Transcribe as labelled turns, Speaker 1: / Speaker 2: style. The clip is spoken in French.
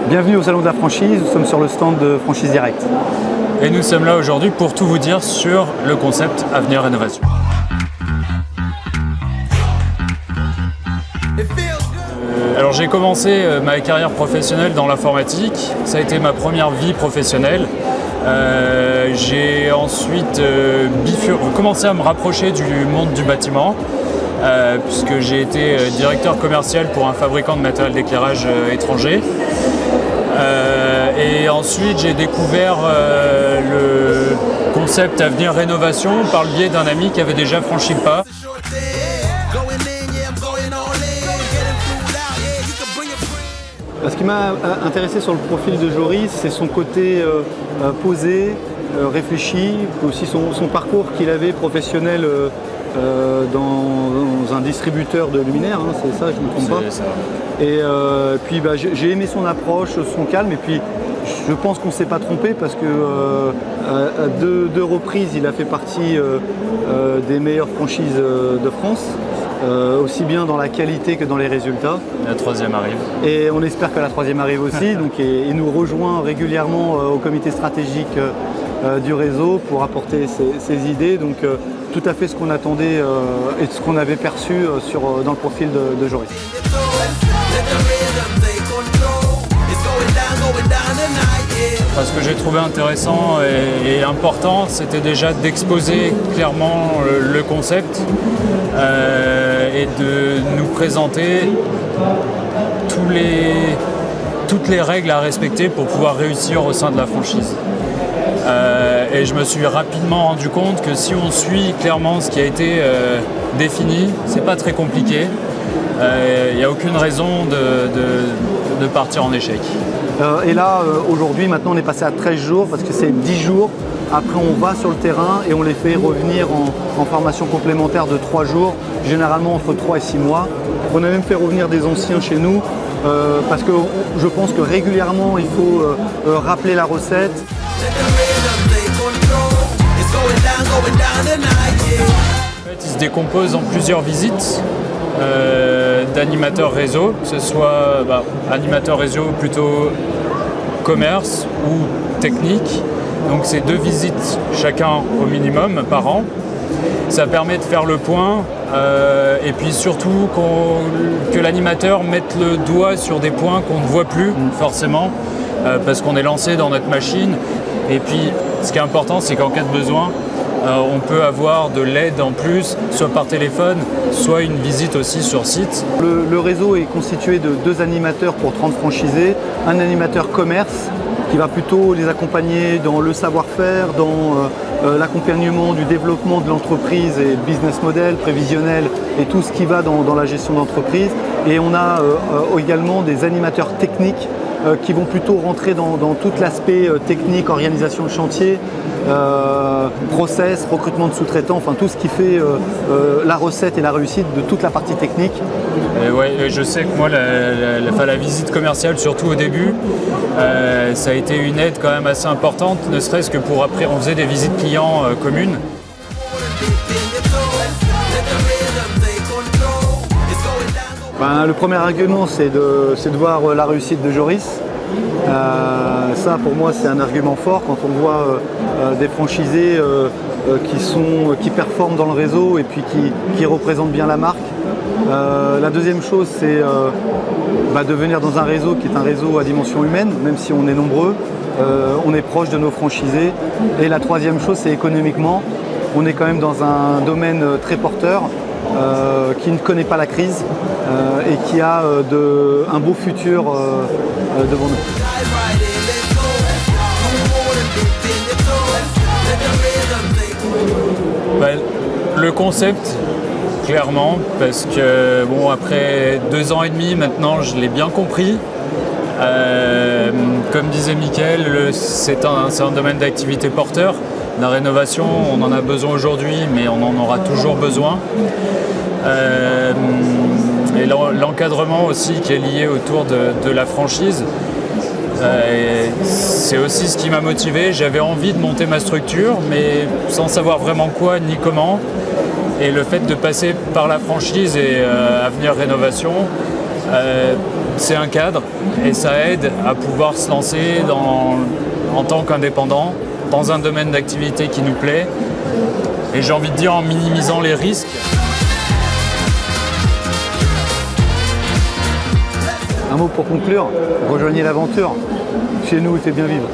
Speaker 1: Bienvenue au Salon de la franchise, nous sommes sur le stand de Franchise Direct.
Speaker 2: Et nous sommes là aujourd'hui pour tout vous dire sur le concept Avenir Rénovation. Alors j'ai commencé ma carrière professionnelle dans l'informatique, ça a été ma première vie professionnelle. J'ai ensuite commencé à me rapprocher du monde du bâtiment, puisque j'ai été directeur commercial pour un fabricant de matériel d'éclairage étranger. Et ensuite j'ai découvert le concept Avenir Rénovation par le biais d'un ami qui avait déjà franchi le pas.
Speaker 1: Ce qui m'a intéressé sur le profil de Joris, c'est son côté posé, réfléchi, aussi son parcours qu'il avait professionnel dans un distributeur de luminaires, hein, c'est ça, je ne me trompe pas.
Speaker 2: Ça.
Speaker 1: Et puis j'ai aimé son approche, son calme, et puis je pense qu'on ne s'est pas trompé parce que à deux reprises il a fait partie des meilleures franchises de France, aussi bien dans la qualité que dans les résultats.
Speaker 2: La troisième arrive.
Speaker 1: Et on espère que la troisième arrive aussi, donc, et nous rejoint régulièrement au comité stratégique du réseau pour apporter ses idées. Donc tout à fait ce qu'on attendait et ce qu'on avait perçu dans le profil de Joris.
Speaker 2: Ce que j'ai trouvé intéressant et important, c'était déjà d'exposer clairement le concept et de nous présenter toutes les règles à respecter pour pouvoir réussir au sein de la franchise. Et je me suis rapidement rendu compte que si on suit clairement ce qui a été défini, c'est pas très compliqué. Il n'y a aucune raison de partir en échec.
Speaker 1: Et là, aujourd'hui, maintenant, on est passé à 13 jours parce que c'est 10 jours. Après, on va sur le terrain et on les fait revenir en formation complémentaire de 3 jours, généralement entre 3 et 6 mois. On a même fait revenir des anciens chez nous parce que je pense que régulièrement, il faut rappeler la recette.
Speaker 2: En fait, il se décompose en plusieurs visites d'animateurs réseau, que ce soit animateur réseau plutôt commerce ou technique. Donc c'est 2 visites chacun au minimum par an. Ça permet de faire le point et puis surtout que l'animateur mette le doigt sur des points qu'on ne voit plus forcément parce qu'on est lancé dans notre machine. Et puis ce qui est important, c'est qu'en cas de besoin, on peut avoir de l'aide en plus, soit par téléphone, soit une visite aussi sur site.
Speaker 1: Le réseau est constitué de 2 animateurs pour 30 franchisés, un animateur commerce qui va plutôt les accompagner dans le savoir-faire, dans l'accompagnement du développement de l'entreprise et business model, prévisionnel et tout ce qui va dans la gestion d'entreprise. Et on a également des animateurs techniques qui vont plutôt rentrer dans tout l'aspect technique, organisation de chantier, process, recrutement de sous-traitants, enfin tout ce qui fait la recette et la réussite de toute la partie technique.
Speaker 2: Et ouais, je sais que moi, la visite commerciale, surtout au début, ça a été une aide quand même assez importante, ne serait-ce que pour après, on faisait des visites clients communes.
Speaker 1: Le premier argument, c'est de voir la réussite de Joris. Ça, pour moi, c'est un argument fort quand on voit des franchisés qui performent dans le réseau et puis qui représentent bien la marque. La deuxième chose, c'est de venir dans un réseau qui est un réseau à dimension humaine, même si on est nombreux. On est proche de nos franchisés. Et la troisième chose, c'est économiquement. On est quand même dans un domaine très porteur. Qui ne connaît pas la crise et qui a un beau futur devant nous.
Speaker 2: Le concept, clairement, parce que après 2 ans et demi maintenant, je l'ai bien compris. Comme disait Mickaël, c'est un domaine d'activité porteur. La rénovation, on en a besoin aujourd'hui, mais on en aura toujours besoin. Et l'encadrement aussi qui est lié autour de la franchise, c'est aussi ce qui m'a motivé. J'avais envie de monter ma structure, mais sans savoir vraiment quoi ni comment. Et le fait de passer par la franchise et Avenir Rénovation c'est un cadre et ça aide à pouvoir se lancer en tant qu'indépendant dans un domaine d'activité qui nous plaît. Et j'ai envie de dire en minimisant les risques.
Speaker 1: Un mot pour conclure, rejoignez l'aventure. Chez nous, c'est bien vivre.